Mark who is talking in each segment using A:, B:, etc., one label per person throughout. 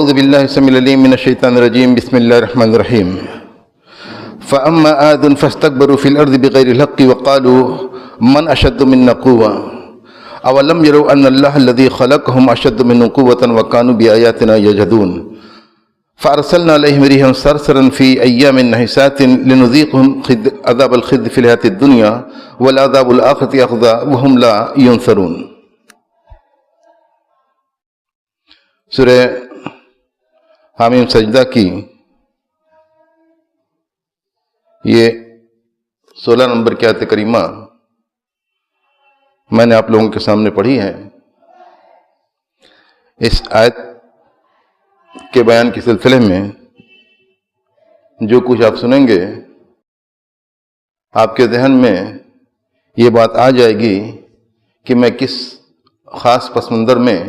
A: أعوذ بالله السميع العليم من الشيطان الرجيم بسم الله الرحمن الرحيم فأما عاد فاستكبروا في الأرض بغير الحق وقالوا من أشد منا قوة أولم يروا أن الله الذي خلقهم أشد منهم قوة وكانوا بآياتنا يجحدون فأرسلنا عليهم ريحا صرصرا في أيام نحسات لنذيقهم عذاب الخزي في الحياة الدنيا والعذاب الآخرة أخزى وهم لا ينصرون۔ سورہ حامیم سجدہ کی یہ 16 نمبر کی آیت کریمہ میں نے آپ لوگوں کے سامنے پڑھی ہے۔ اس آیت کے بیان کے سلسلے میں جو کچھ آپ سنیں گے آپ کے ذہن میں یہ بات آ جائے گی کہ میں کس خاص پس منظر میں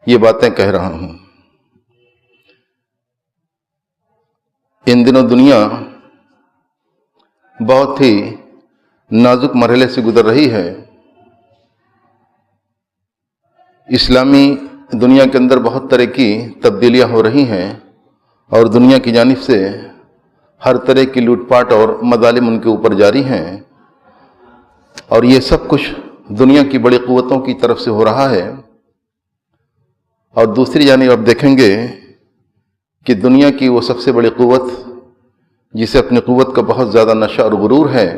A: یہ باتیں کہہ رہا ہوں۔ ان دنوں دنیا بہت ہی نازک مرحلے سے گزر رہی ہے۔ اسلامی دنیا کے اندر بہت طرح کی تبدیلیاں ہو رہی ہیں اور دنیا کی جانب سے ہر طرح کی لوٹ پاٹ اور مظالم ان کے اوپر جاری ہیں، اور یہ سب کچھ دنیا کی بڑی قوتوں کی طرف سے ہو رہا ہے۔ اور دوسری جانب آپ دیکھیں گے کہ دنیا کی وہ سب سے بڑی قوت جسے اپنی قوت کا بہت زیادہ نشہ اور غرور ہے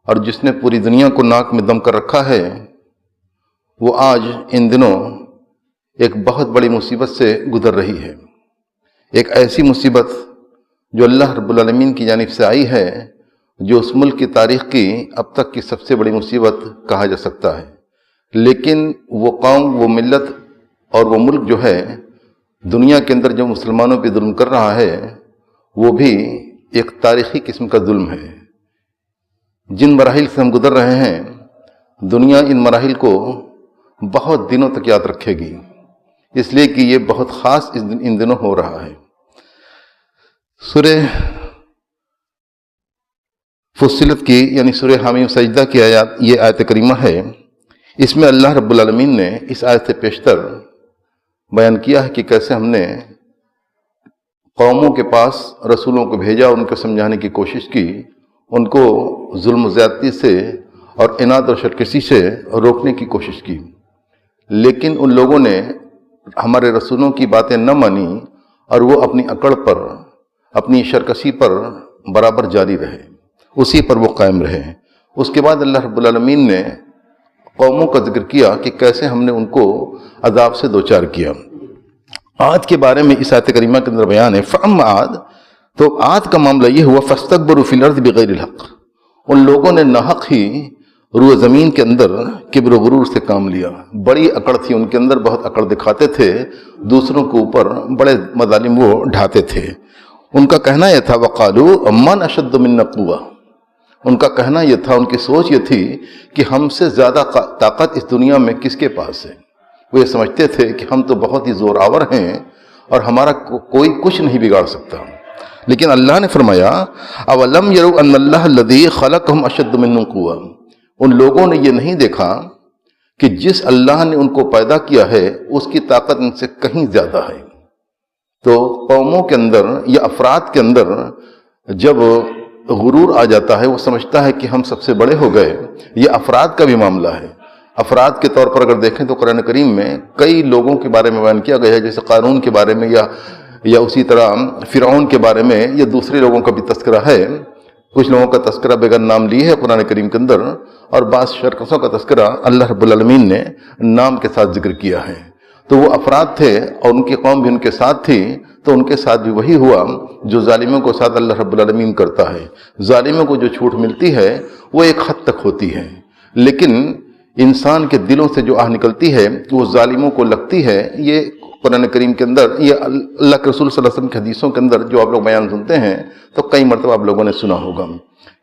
A: اور جس نے پوری دنیا کو ناک میں دم کر رکھا ہے، وہ آج ان دنوں ایک بہت بڑی مصیبت سے گزر رہی ہے۔ ایک ایسی مصیبت جو اللہ رب العالمین کی جانب سے آئی ہے، جو اس ملک کی تاریخ کی اب تک کی سب سے بڑی مصیبت کہا جا سکتا ہے۔ لیکن وہ قوم، وہ ملت اور وہ ملک جو ہے دنیا کے اندر جو مسلمانوں پہ ظلم کر رہا ہے، وہ بھی ایک تاریخی قسم کا ظلم ہے۔ جن مراحل سے ہم گزر رہے ہیں، دنیا ان مراحل کو بہت دنوں تک یاد رکھے گی، اس لیے کہ یہ بہت خاص ان دنوں ہو رہا ہے۔ سورہ فصلت کی یعنی سورہ حامیم سجدہ کی آیات، یہ آیت کریمہ ہے۔ اس میں اللہ رب العالمین نے اس آیت سے پیشتر بیان کیا ہے کہ کیسے ہم نے قوموں کے پاس رسولوں کو بھیجا، ان کو سمجھانے کی کوشش کی، ان کو ظلم و زیادتی سے اور عناد اور سرکشی سے روکنے کی کوشش کی، لیکن ان لوگوں نے ہمارے رسولوں کی باتیں نہ مانی اور وہ اپنی اکڑ پر، اپنی سرکشی پر برابر جاری رہے، اسی پر وہ قائم رہے۔ اس کے بعد اللہ رب العالمین نے قوموں کا ذکر کیا کہ کیسے ہم نے ان کو عذاب سے دوچار کیا۔ عاد کے بارے میں اس آیت کریمہ کے اندر بیان ہے۔ فَأَمَّا عَاد، تو عاد کا معاملہ یہ ہوا فَاسْتَكْبَرُوا فِي الْأَرْضِ بِغَيْرِ الْحَقِّ، ان لوگوں نے ناحق ہی روح زمین کے اندر کبر و غرور سے کام لیا۔ بڑی اکڑ تھی ان کے اندر، بہت اکڑ دکھاتے تھے، دوسروں کے اوپر بڑے مظالم وہ ڈھاتے تھے۔ ان کا کہنا یہ تھا وَقَالُوا مَنْ أَشَدُّ مِنَّا قُوَّةً، ان کا کہنا یہ تھا، ان کی سوچ یہ تھی کہ ہم سے زیادہ طاقت اس دنیا میں کس کے پاس ہے۔ وہ یہ سمجھتے تھے کہ ہم تو بہت ہی زور آور ہیں اور ہمارا کوئی کچھ نہیں بگاڑ سکتا۔ لیکن اللہ نے فرمایا اولم یروا ان اللہ الذی خلقہم اشد منہم قوۃ، ان لوگوں نے یہ نہیں دیکھا کہ جس اللہ نے ان کو پیدا کیا ہے اس کی طاقت ان سے کہیں زیادہ ہے۔ تو قوموں کے اندر یا افراد کے اندر جب غرور آ جاتا ہے، وہ سمجھتا ہے کہ ہم سب سے بڑے ہو گئے۔ یہ افراد کا بھی معاملہ ہے۔ افراد کے طور پر اگر دیکھیں تو قرآن کریم میں کئی لوگوں کے بارے میں بیان کیا گیا ہے، جیسے قارون کے بارے میں یا اسی طرح فرعون کے بارے میں، یا دوسرے لوگوں کا بھی تذکرہ ہے۔ کچھ لوگوں کا تذکرہ بغیر نام لیے ہے قرآن کریم کے اندر، اور بعض شرکسوں کا تذکرہ اللہ رب العالمین نے نام کے ساتھ ذکر کیا ہے۔ تو وہ افراد تھے اور ان کی قوم بھی ان کے ساتھ تھی، تو ان کے ساتھ بھی وہی ہوا جو ظالموں کو ساتھ اللہ رب العالمین کرتا ہے۔ ظالموں کو جو چھوٹ ملتی ہے وہ ایک حد تک ہوتی ہے، لیکن انسان کے دلوں سے جو آہ نکلتی ہے وہ ظالموں کو لگتی ہے۔ یہ قرآن کریم کے اندر، یہ اللہ کے رسول صلی اللہ علیہ وسلم کی حدیثوں کے اندر جو آپ لوگ بیان سنتے ہیں تو کئی مرتبہ آپ لوگوں نے سنا ہوگا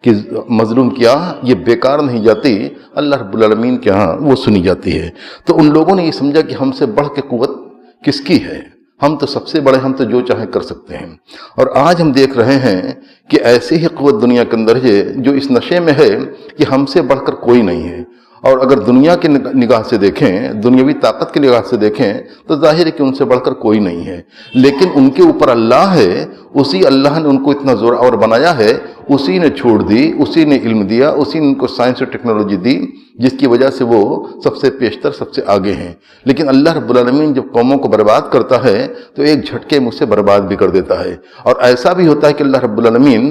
A: کہ مظلوم کی آہ یہ بیکار نہیں جاتی، اللہ رب العالمین کے ہاں وہ سنی جاتی ہے۔ تو ان لوگوں نے یہ سمجھا کہ ہم سے بڑھ کے قوت کس کی ہے، ہم تو سب سے بڑے، ہم تو جو چاہیں کر سکتے ہیں۔ اور آج ہم دیکھ رہے ہیں کہ ایسی ہی قوت دنیا کے اندر ہے جو اس نشے میں ہے کہ ہم سے بڑھ کر کوئی نہیں ہے، اور اگر دنیا کی نگاہ سے دیکھیں، دنیاوی طاقت کی نگاہ سے دیکھیں تو ظاہر ہے کہ ان سے بڑھ کر کوئی نہیں ہے، لیکن ان کے اوپر اللہ ہے، اسی اللہ نے ان کو اتنا زورآور بنایا ہے، اسی نے چھوڑ دی، اسی نے علم دیا، اسی نے ان کو سائنس اور ٹیکنالوجی دی، جس کی وجہ سے وہ سب سے پیشتر، سب سے آگے ہیں۔ لیکن اللہ رب العالمین جب قوموں کو برباد کرتا ہے تو ایک جھٹکے میں اسے برباد بھی کر دیتا ہے۔ اور ایسا بھی ہوتا ہے کہ اللہ رب العالمین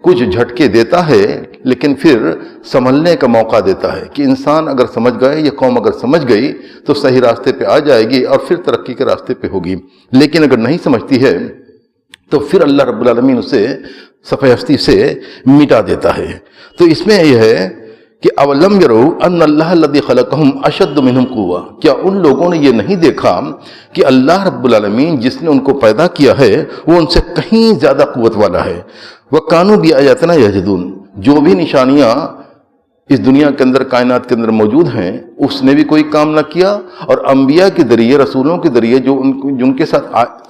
A: کچھ جھٹکے دیتا ہے لیکن پھر سنبھلنے کا موقع دیتا ہے کہ انسان اگر سمجھ گئے، یہ قوم اگر سمجھ گئی تو صحیح راستے پہ آ جائے گی اور پھر ترقی کے راستے پہ ہوگی، لیکن اگر نہیں سمجھتی ہے تو پھر اللہ رب العالمین اسے صفحہ ہستی سے مٹا دیتا ہے۔ تو اس میں یہ ہے کہ اولم یروا ان اللہ الذی خلقہم اشد منہم قوہ، کیا ان لوگوں نے یہ نہیں دیکھا کہ اللہ رب العالمین جس نے ان کو پیدا کیا ہے وہ ان سے کہیں زیادہ قوت والا ہے۔ وَكَانُوا بِآيَاتِنَا يَجْحَدُونَ، جو بھی نشانیاں اس دنیا کے اندر، کائنات کے اندر موجود ہیں، اس نے بھی کوئی کام نہ کیا، اور انبیاء کے ذریعے، رسولوں کے ذریعے جو ان کے ساتھ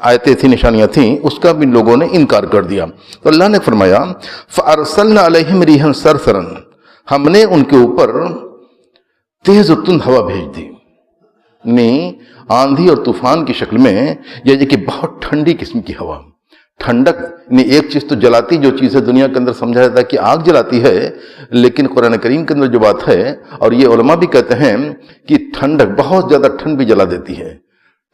A: آیتیں تھیں، نشانیاں تھیں، اس کا بھی لوگوں نے انکار کر دیا۔ تو اللہ نے فرمایا فَأَرْسَلْنَا عَلَيْهِمْ رِيحًا صَرْصَرًا، ہم نے ان کے اوپر تیز و تند ہوا بھیج دی، یعنی آندھی اور طوفان کی شکل میں، یہ کہ بہت ٹھنڈی قسم کی ہوا، ٹھنڈک، یعنی ایک چیز تو جلاتی، جو چیزیں دنیا کے اندر سمجھا جاتا ہے کہ آگ جلاتی ہے، لیکن قرآن کریم کے اندر جو بات ہے، اور یہ علماء بھی کہتے ہیں کہ ٹھنڈک، بہت زیادہ ٹھنڈ بھی جلا دیتی ہے۔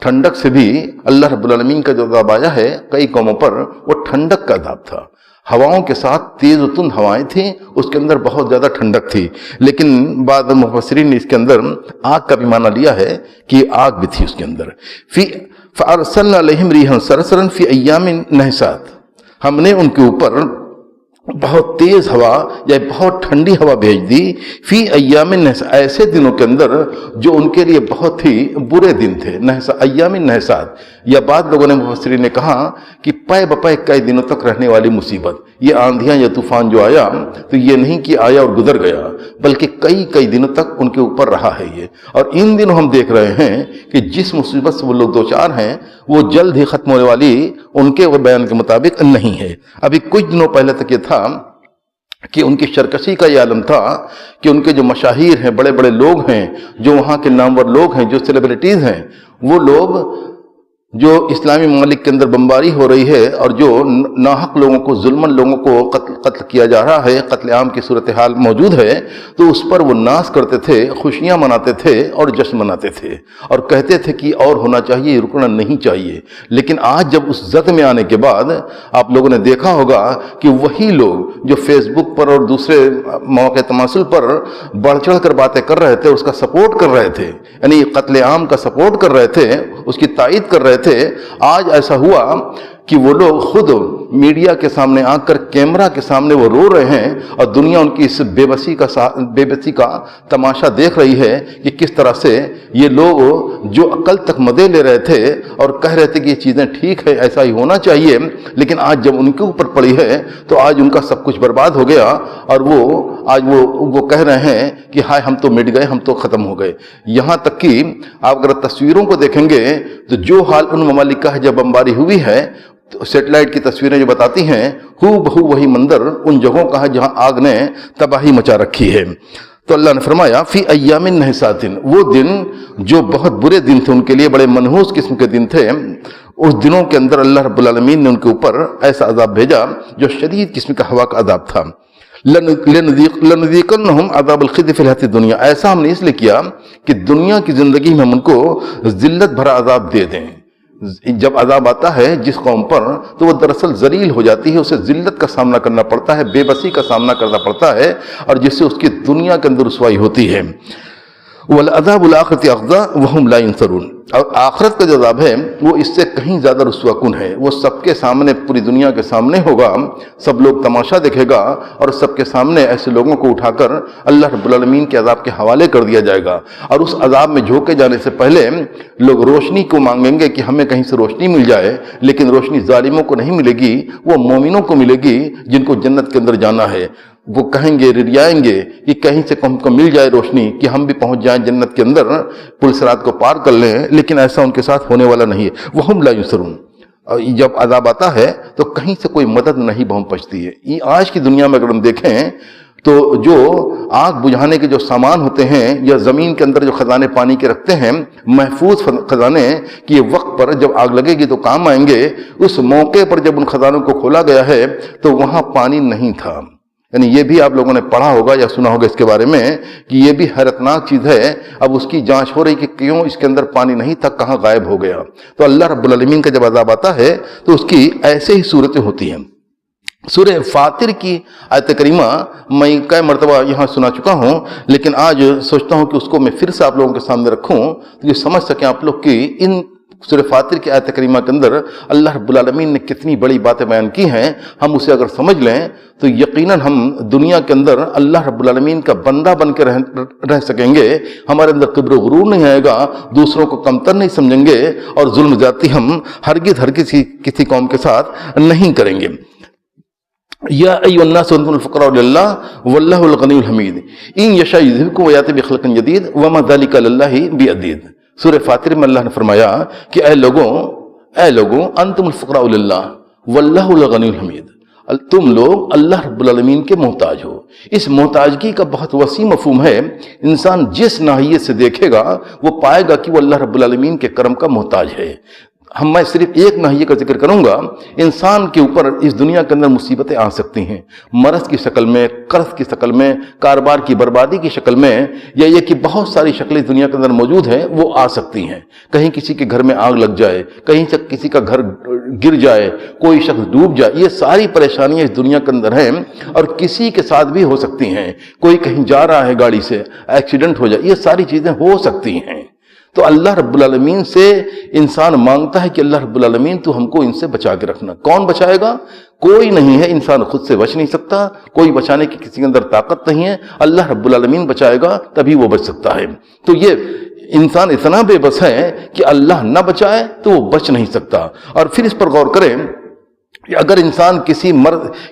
A: ٹھنڈک سے بھی اللہ رب العالمین کا جو عذاب آیا ہے کئی قوموں پر، وہ ٹھنڈک کا عذاب تھا۔ ہواؤں کے ساتھ تیز و تند ہوائیں تھیں، اس کے اندر بہت زیادہ ٹھنڈک تھی، لیکن بعض مفسرین نے اس کے اندر آگ کا بھی معنی لیا ہے کہ آگ بھی تھی اس کے اندر۔ فَأَرْسَلْنَا عَلَيْهِمْ رِيحًا صَرْصَرًا فِي أَيَّامٍ نَحِسَاتٍ، ہم نے ان کے اوپر بہت تیز ہوا یا بہت ٹھنڈی ہوا بھیج دی، فی ایام نحسات، ایسے دنوں کے اندر جو ان کے لیے بہت ہی برے دن تھے، ایام نحسات، یا بعض لوگوں نے مفسرین نے کہا کہ پے بپے کئی دنوں تک رہنے والی مصیبت، یہ آندھیاں یا طوفان جو آیا تو یہ نہیں کہ آیا اور گزر گیا، بلکہ کئی دنوں تک ان کے اوپر رہا ہے یہ۔ اور ان دنوں ہم دیکھ رہے ہیں کہ جس مصیبت سے وہ لوگ دوچار ہیں وہ جلد ہی ختم ہونے والی ان کے بیان کے مطابق نہیں ہے۔ ابھی کچھ دنوں پہلے تک یہ تھا کہ ان کی سرکشی کا یہ عالم تھا کہ ان کے جو مشاہیر ہیں، بڑے بڑے لوگ ہیں، جو وہاں کے نامور لوگ ہیں، جو سیلیبریٹیز ہیں، وہ لوگ جو اسلامی ممالک کے اندر بمباری ہو رہی ہے اور جو ناحق لوگوں کو، ظلماً لوگوں کو قتل کیا جا رہا ہے، قتل عام کی صورتحال موجود ہے، تو اس پر وہ ناز کرتے تھے، خوشیاں مناتے تھے اور جشن مناتے تھے، اور کہتے تھے کہ اور ہونا چاہیے، رکنا نہیں چاہیے۔ لیکن آج جب اس زد میں آنے کے بعد آپ لوگوں نے دیکھا ہوگا کہ وہی لوگ جو فیس بک پر اور دوسرے مواقع تماثل پر بڑھ چڑھ کر باتیں کر رہے تھے، اس کا سپورٹ کر رہے تھے، یعنی قتل عام کا سپورٹ کر رہے تھے، اس کی تائید کر رہے تھے، آج ایسا ہوا کہ وہ لوگ خود میڈیا کے سامنے آ کر، کیمرہ کے سامنے وہ رو رہے ہیں، اور دنیا ان کی اس بے بسی کا تماشا دیکھ رہی ہے کہ کس طرح سے یہ لوگ جو عقل تک مدے لے رہے تھے اور کہہ رہے تھے کہ یہ چیزیں ٹھیک ہے، ایسا ہی ہونا چاہیے، لیکن آج جب ان کے اوپر پڑی ہے تو آج ان کا سب کچھ برباد ہو گیا، اور آج وہ کہہ رہے ہیں کہ ہائے ہم تو مٹ گئے، ہم تو ختم ہو گئے۔ یہاں تک کہ آپ اگر تصویروں کو دیکھیں گے تو جو حال ان ممالک کا ہے جب بمباری ہوئی ہے، سیٹلائٹ کی تصویریں جو بتاتی ہیں، ہو بہو وہی منظر ان جگہوں کا ہے جہاں آگ نے تباہی مچا رکھی ہے۔ تو اللہ نے فرمایا فی ایام نحسات، وہ دن جو بہت برے دن تھے ان کے لیے، بڑے منحوس قسم کے دن تھے، اس دنوں کے اندر اللہ رب العالمین نے ان کے اوپر ایسا عذاب بھیجا جو شدید قسم کا ہوا کا عذاب تھا۔ لنذیقنہم عذاب الخزی فی الحیاۃ الدنیا، ایسا ہم نے اس لیے کیا کہ دنیا کی زندگی میں ہم ان کو ذلت بھرا عذاب دے دیں۔ جب عذاب آتا ہے جس قوم پر تو وہ دراصل ذلیل ہو جاتی ہے، اسے ذلت کا سامنا کرنا پڑتا ہے، بے بسی کا سامنا کرنا پڑتا ہے، اور جس سے اس کی دنیا کے اندر رسوائی ہوتی ہے۔ والعذاب الآخرۃ اخزی وہم لا ینصرون، اور آخرت کا جو عذاب ہے وہ اس سے کہیں زیادہ رسوا کن ہے، وہ سب کے سامنے، پوری دنیا کے سامنے ہوگا، سب لوگ تماشا دیکھے گا، اور سب کے سامنے ایسے لوگوں کو اٹھا کر اللہ رب العالمین کے عذاب کے حوالے کر دیا جائے گا، اور اس عذاب میں جھونکے جانے سے پہلے لوگ روشنی کو مانگیں گے کہ ہمیں کہیں سے روشنی مل جائے، لیکن روشنی ظالموں کو نہیں ملے گی، وہ مومنوں کو ملے گی جن کو جنت کے اندر جانا ہے۔ وہ کہیں گے، رڑیائیں گے کہ کہیں سے ہم کو مل جائے روشنی کہ ہم بھی پہنچ جائیں جنت کے اندر، پل صراط کو پار کر لیں، لیکن ایسا ان کے ساتھ ہونے والا نہیں ہے۔ وہم لا ینصرون، اور جب عذاب آتا ہے تو کہیں سے کوئی مدد نہیں پہنچتی ہے۔ یہ آج کی دنیا میں اگر ہم دیکھیں تو جو آگ بجھانے کے جو سامان ہوتے ہیں یا زمین کے اندر جو خزانے پانی کے رکھتے ہیں، محفوظ خزانے کہ یہ وقت پر جب آگ لگے گی تو کام آئیں گے، اس موقع پر جب ان خزانوں کو کھولا گیا ہے تو وہاں پانی نہیں تھا۔ یعنی یہ بھی آپ لوگوں نے پڑھا ہوگا یا سنا ہوگا اس کے بارے میں کہ یہ بھی حیرتناک چیز ہے۔ اب اس کی جانچ ہو رہی کہ کیوں اس کے اندر پانی نہیں تھا، کہاں غائب ہو گیا۔ تو اللہ رب العالمین کا جب عذاب آتا ہے تو اس کی ایسے ہی صورتیں ہوتی ہیں۔ سورہ فاطر کی آیت کریمہ میں کئی مرتبہ یہاں سنا چکا ہوں، لیکن آج سوچتا ہوں کہ اس کو میں پھر سے آپ لوگوں کے سامنے رکھوں تو یہ سمجھ سکیں آپ لوگ کہ ان سورہ فاطر کی آیت کریمہ کے اندر اللہ رب العالمین نے کتنی بڑی باتیں بیان کی ہیں۔ ہم اسے اگر سمجھ لیں تو یقیناً ہم دنیا کے اندر اللہ رب العالمین کا بندہ بن کے رہ سکیں گے۔ ہمارے اندر کبر و غرور نہیں آئے گا، دوسروں کو کمتر نہیں سمجھیں گے، اور ظلم زیادتی ہم ہرگز کسی قوم کے ساتھ نہیں کریں گے۔ یا ایھا الناس انتم الفقراء الی اللہ واللہ الغنی الحمید ان یشاء یذہبکم ویأتی بخلق جدید وما ذلک علی اللہ بعزیز۔ سورہ فاطر میں اللہ نے فرمایا کہ اے لوگوں انتم الفقراء الی اللہ واللہ الغنی الحمید، تم لوگ اللہ رب العالمین کے محتاج ہو۔ اس محتاجگی کا بہت وسیع مفہوم ہے۔ انسان جس ناحیے سے دیکھے گا وہ پائے گا کہ وہ اللہ رب العالمین کے کرم کا محتاج ہے۔ میں صرف ایک ناحیے کا ذکر کروں گا۔ انسان کے اوپر اس دنیا کے اندر مصیبتیں آ سکتی ہیں، مرض کی شکل میں، قرض کی شکل میں، کاروبار کی بربادی کی شکل میں، یا یہ کہ بہت ساری شکلیں اس دنیا کے اندر موجود ہیں، وہ آ سکتی ہیں۔ کہیں کسی کے گھر میں آگ لگ جائے، کہیں کسی کا گھر گر جائے، کوئی شخص ڈوب جائے، یہ ساری پریشانیاں اس دنیا کے اندر ہیں، اور کسی کے ساتھ بھی ہو سکتی ہیں۔ کوئی کہیں جا رہا ہے گاڑی سے، ایکسیڈنٹ ہو جائے، یہ ساری چیزیں ہو سکتی ہیں۔ تو اللہ رب العالمین سے انسان مانگتا ہے کہ اللہ رب العالمین تو ہم کو ان سے بچا کے رکھنا۔ کون بچائے گا؟ کوئی نہیں ہے، انسان خود سے بچ نہیں سکتا، کوئی بچانے کی کسی کے اندر طاقت نہیں ہے، اللہ رب العالمین بچائے گا تبھی وہ بچ سکتا ہے۔ تو یہ انسان اتنا بے بس ہے کہ اللہ نہ بچائے تو وہ بچ نہیں سکتا۔ اور پھر اس پر غور کریں کہ اگر انسان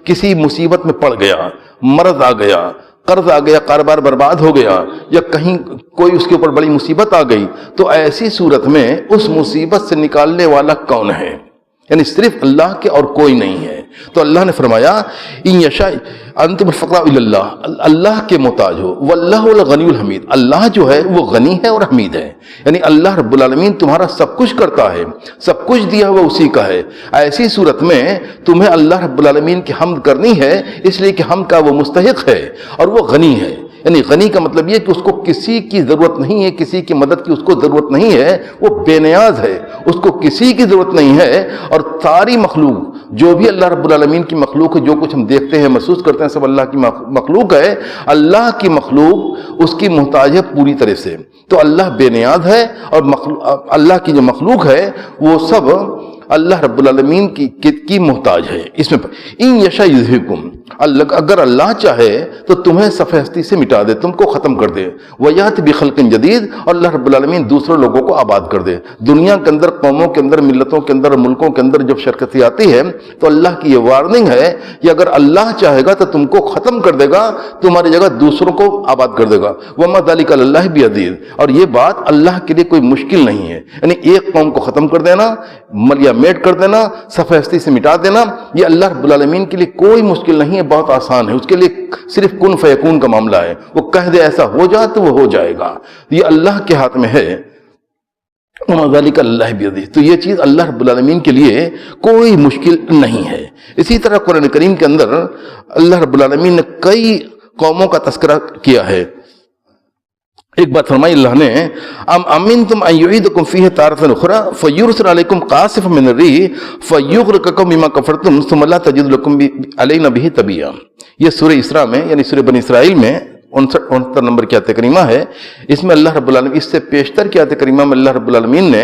A: کسی مصیبت میں پڑ گیا، مرض آ گیا، قرض آ گیا، کاروبار برباد ہو گیا، یا کہیں کوئی اس کے اوپر بڑی مصیبت آ گئی، تو ایسی صورت میں اس مصیبت سے نکالنے والا کون ہے؟ یعنی صرف اللہ کے اور کوئی نہیں ہے۔ تو اللہ نے فرمایا ان یشاء انتم الفقراء الی اللہ، اللہ کے محتاج ہو، واللہ الغنی الحمید، اللہ جو ہے وہ غنی ہے اور حمید ہے۔ یعنی اللہ رب العالمین تمہارا سب کچھ کرتا ہے، سب کچھ دیا ہوا اسی کا ہے۔ ایسی صورت میں تمہیں اللہ رب العالمین کی حمد کرنی ہے، اس لیے کہ حمد کا وہ مستحق ہے اور وہ غنی ہے۔ یعنی غنی کا مطلب یہ کہ اس کو کسی کی ضرورت نہیں ہے، کسی کی مدد کی اس کو ضرورت نہیں ہے، وہ بے نیاز ہے، اس کو کسی کی ضرورت نہیں ہے۔ اور ساری مخلوق جو بھی اللہ رب العالمین کی مخلوق ہے، جو کچھ ہم دیکھتے ہیں محسوس کرتے ہیں، سب اللہ کی مخلوق ہے۔ اللہ کی مخلوق اس کی محتاج ہے پوری طرح سے۔ تو اللہ بے نیاز ہے، اور اللہ کی جو مخلوق ہے وہ سب اللہ رب العالمین کی محتاج ہے۔ اس میں ان یشاء یذہبکم، اگر اللہ چاہے تو تمہیں صفحہ ہستی سے مٹا دے، تم کو ختم کر دے، ویأتی بخلق جدید، اور اللہ رب العالمین دوسرے لوگوں کو آباد کر دے۔ دنیا کے اندر، قوموں کے اندر، ملتوں کے اندر، ملکوں کے اندر جب شرکتی آتی ہے تو اللہ کی یہ وارننگ ہے کہ اگر اللہ چاہے گا تو تم کو ختم کر دے گا، تمہاری جگہ دوسروں کو آباد کر دے گا۔ وما ذلک علی اللہ بعزیز، اور یہ بات اللہ کے لیے کوئی مشکل نہیں ہے۔ یعنی ایک قوم کو ختم کر دینا، ملیا میٹ کر دینا، صفحہ ہستی سے مٹا دینا، یہ اللہ رب العالمین کے لیے کوئی مشکل نہیں ہے، بہت آسان ہے۔ اس کے لیے صرف کن فیکون کا معاملہ ہے، وہ کہہ دے ایسا ہو جائے تو وہ ہو جائے گا، یہ اللہ کے ہاتھ میں ہے۔ وما ذلک علی اللہ بعزیز، تو یہ چیز اللہ رب العالمین کے لیے کوئی مشکل نہیں ہے۔ اسی طرح قرآن کریم کے اندر اللہ رب العالمین نے کئی قوموں کا تذکرہ کیا ہے۔ ایک بات فرمائی اللہ نے، ام امنتم ان یعیدکم فیہ تارۃ اخری فیرسل علیکم قاصفا من الریح فیغرقکم بما کفرتم ثم لا تجد لکم علینا بہ تبیعا۔ یہ سورہ اسراء میں، یعنی سورہ بنی اسرائیل میں 69 نمبر کی آیت کریمہ ہے۔ اس میں اللہ رب العالمین، اس سے پیشتر کی آیت کریمہ میں اللہ رب العالمین نے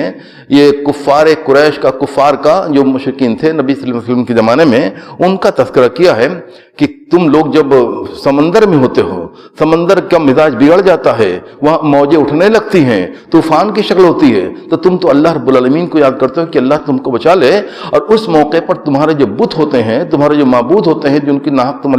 A: یہ کفار قریش کا، کفار کا جو مشرکین تھے نبی صلی اللہ علیہ وسلم کے زمانے میں، ان کا تذکرہ کیا ہے کہ تم لوگ جب سمندر میں ہوتے ہو، سمندر کا مزاج بگڑ جاتا ہے، وہاں موجیں اٹھنے لگتی ہیں، طوفان کی شکل ہوتی ہے، تو تم تو اللہ رب العالمین کو یاد کرتے ہو کہ اللہ تم کو بچا لے، اور اس موقع پر تمہارے جو بت ہوتے ہیں، تمہارے جو معبود ہوتے ہیں، جن کی ناحق تم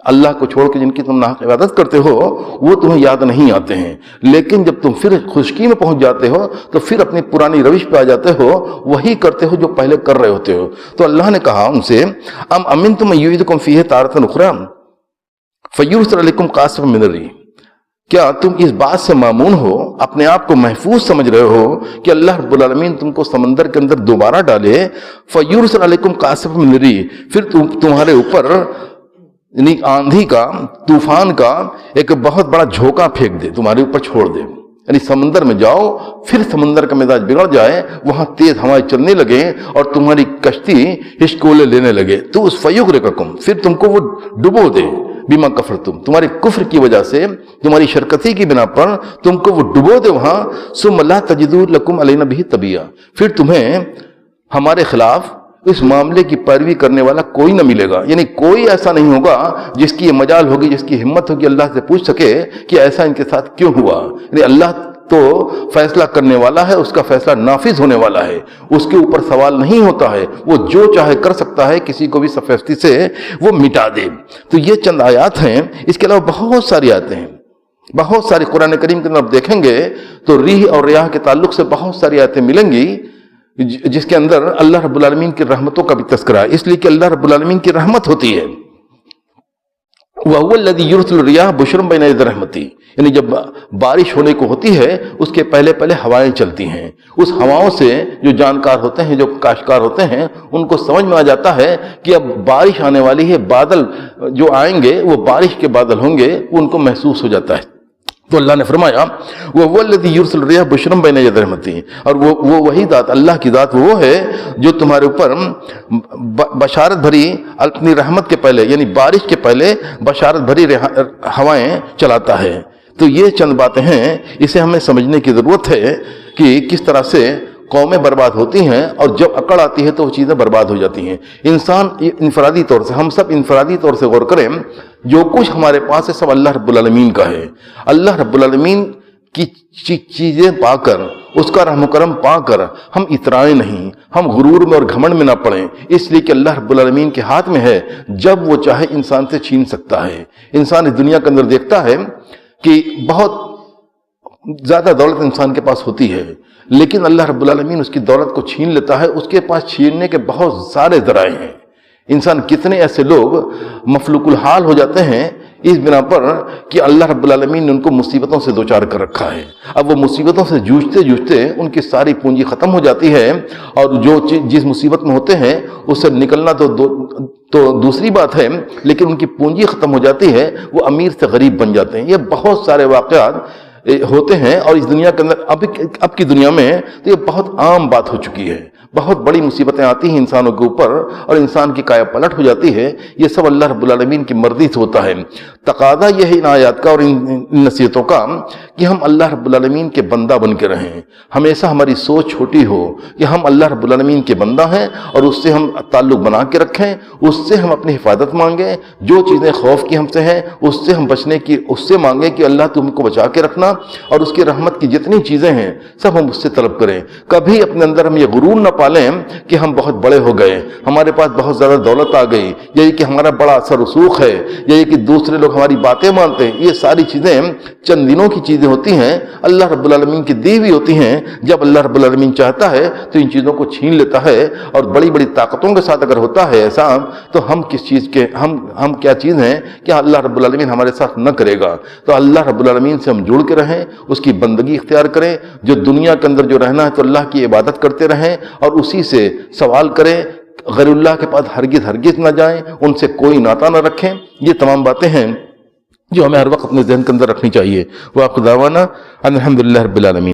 A: اللہ کو چھوڑ کے جن کی تم ناحق عبادت کرتے ہو، وہ تمہیں یاد نہیں آتے ہیں۔ لیکن جب تم پھر خشکی میں پہنچ جاتے ہو تو پھر اپنی پرانی روش پہ آ جاتے ہو، وہی کرتے ہو جو پہلے کر رہے ہوتے ہو۔ تو اللہ نے کہا ان سے، ام امنتم ان یعیدکم فیہ تارۃ اخری، فَيُرْسَلَ عَلَيْكُمْ قَاصِفًا مِنَ الرِّيحِ، کیا تم اس بات سے مامون ہو، اپنے آپ کو محفوظ سمجھ رہے ہو کہ اللہ رب العالمین تم کو سمندر کے اندر دوبارہ ڈالے؟ فَيُرْسَلَ عَلَيْكُمْ قَاصِفًا مِنَ الرِّيحِ، پھر تمہارے اوپر یعنی آندھی کا، طوفان کا ایک بہت بڑا جھونکا پھینک دے، تمہارے اوپر چھوڑ دے، یعنی سمندر میں جاؤ، پھر سمندر کا مزاج بگڑ جائے، وہاں تیز ہوائیں چلنے لگے اور تمہاری کشتی ہچکولے لینے لگے، تو اس فَيُغْرِقَكُمْ، پھر تم کو وہ ڈبو دے، بما کفرتم، تمہارے کفر کی وجہ سے، تمہاری شرکتی کی بنا پر تم کو وہ ڈبو دے وہاں، ثم لا تجدوا لکم علینا بہ تبیہ، پھر تمہیں ہمارے خلاف اس معاملے کی پیروی کرنے والا کوئی نہ ملے گا، یعنی کوئی ایسا نہیں ہوگا جس کی یہ مجال ہوگی، جس کی ہمت ہوگی اللہ سے پوچھ سکے کہ ایسا ان کے ساتھ کیوں ہوا۔ یعنی اللہ تو فیصلہ کرنے والا ہے، اس کا فیصلہ نافذ ہونے والا ہے، اس کے اوپر سوال نہیں ہوتا ہے، وہ جو چاہے کر سکتا ہے، کسی کو بھی سفیدی سے وہ مٹا دے۔ تو یہ چند آیات ہیں، اس کے علاوہ بہت ساری آیتیں ہیں، بہت ساری قرآن کریم کے اندر آپ دیکھیں گے تو ریح اور ریاح کے تعلق سے بہت ساری آیتیں ملیں گی جس کے اندر اللہ رب العالمین کی رحمتوں کا بھی تذکرہ ہے، اس لیے کہ اللہ رب العالمین کی رحمت ہوتی ہے۔ وَهُوَ الَّذِي يُرْسِلُ الرِّيَاحَ بُشْرًا بَيْنَ يَدَيْ رَحْمَتِهِ، یعنی جب بارش ہونے کو ہوتی ہے اس کے پہلے ہوائیں چلتی ہیں، اس ہواؤں سے جو جانکار ہوتے ہیں، جو کاشتکار ہوتے ہیں، ان کو سمجھ میں آ جاتا ہے کہ اب بارش آنے والی ہے، بادل جو آئیں گے وہ بارش کے بادل ہوں گے، وہ ان کو محسوس ہو جاتا ہے۔ تو اللہ نے فرمایا وَهُوَ الَّذِي يُرْسِلُ الرِّيَاحَ بُشْرًا بَيْنَ يَدَيْ رَحْمَتِهِ، اور وہ وہی ذات، اللہ کی ذات وہ ہے جو تمہارے اوپر بشارت بھری اپنی رحمت کے پہلے، یعنی بارش کے پہلے بشارت بھری ہوائیں چلاتا ہے۔ تو یہ چند باتیں ہیں، اسے ہمیں سمجھنے کی ضرورت ہے کہ کس طرح سے قومیں برباد ہوتی ہیں، اور جب اکڑ آتی ہے تو وہ چیزیں برباد ہو جاتی ہیں۔ انسان انفرادی طور سے، ہم سب انفرادی طور سے غور کریں، جو کچھ ہمارے پاس ہے سب اللہ رب العالمین کا ہے۔ اللہ رب العالمین کی چیزیں پا کر، اس کا رحم و کرم پا کر ہم اترائیں نہیں، ہم غرور میں اور گھمنڈ میں نہ پڑیں، اس لیے کہ اللہ رب العالمین کے ہاتھ میں ہے، جب وہ چاہے انسان سے چھین سکتا ہے۔ انسان اس دنیا کے اندر دیکھتا ہے کہ بہت زیادہ دولت انسان کے پاس ہوتی ہے، لیکن اللہ رب العالمین اس کی دولت کو چھین لیتا ہے، اس کے پاس چھیننے کے بہت سارے ذرائع ہیں۔ انسان کتنے ایسے لوگ مفلوق الحال ہو جاتے ہیں اس بنا پر کہ اللہ رب العالمین نے ان کو مصیبتوں سے دوچار کر رکھا ہے۔ اب وہ مصیبتوں سے جوجھتے جوجھتے ان کی ساری پونجی ختم ہو جاتی ہے، اور جو جس مصیبت میں ہوتے ہیں اس سے نکلنا تو دوسری بات ہے، لیکن ان کی پونجی ختم ہو جاتی ہے، وہ امیر سے غریب بن جاتے ہیں۔ یہ بہت سارے واقعات ہوتے ہیں، اور اس دنیا کے اندر اب کی دنیا میں تو یہ بہت عام بات ہو چکی ہے۔ بہت بڑی مصیبتیں آتی ہیں انسانوں کے اوپر، اور انسان کی کایا پلٹ ہو جاتی ہے۔ یہ سب اللہ رب العالمین کی مرضی سے ہوتا ہے۔ تقاضا یہ ہے ان آیات کا اور ان نصیحتوں کا کہ ہم اللہ رب العالمین کے بندہ بن کے رہیں، ہمیشہ ہماری سوچ چھوٹی ہو کہ ہم اللہ رب العالمین کے بندہ ہیں، اور اس سے ہم تعلق بنا کے رکھیں، اس سے ہم اپنی حفاظت مانگیں، جو چیزیں خوف کی ہم سے ہیں اس سے ہم بچنے کی اس سے مانگیں کہ اللہ تم کو بچا کے رکھنا، اور اس کی رحمت کی جتنی چیزیں ہیں سب ہم اس سے طلب کریں۔ کبھی اپنے اندر ہم یہ غرور نہ پالیں کہ ہم بہت بڑے ہو گئے، ہمارے پاس بہت زیادہ دولت آ گئی، یہی کہ ہمارا بڑا اثر رسوخ ہے، یہی کہ دوسرے لوگ ہماری باتیں مانتے ہیں۔ یہ ساری چیزیں چند دنوں کی چیزیں ہوتی ہیں، اللہ رب العالمین کی دی ہوئی ہوتی ہیں۔ جب اللہ رب العالمین چاہتا ہے تو ان چیزوں کو چھین لیتا ہے، اور بڑی بڑی طاقتوں کے ساتھ اگر ہوتا ہے ایسا تو ہم کس چیز کے ہم کیا چیز ہیں کہ اللہ رب العالمین ہمارے ساتھ نہ کرے گا۔ تو اللہ رب العالمین سے ہم جڑ کے رہیں، اس کی بندگی اختیار کریں، جو دنیا کے اندر جو رہنا ہے تو اللہ کی عبادت کرتے رہیں، اور اسی سے سوال کریں، غیر اللہ کے پاس ہرگز نہ جائیں، ان سے کوئی ناطہ نہ رکھیں۔ یہ تمام باتیں ہیں جو ہمیں ہر وقت اپنے ذہن کے اندر رکھنی چاہیے۔ وآخر دعوانا ان الحمد للہ رب العالمین۔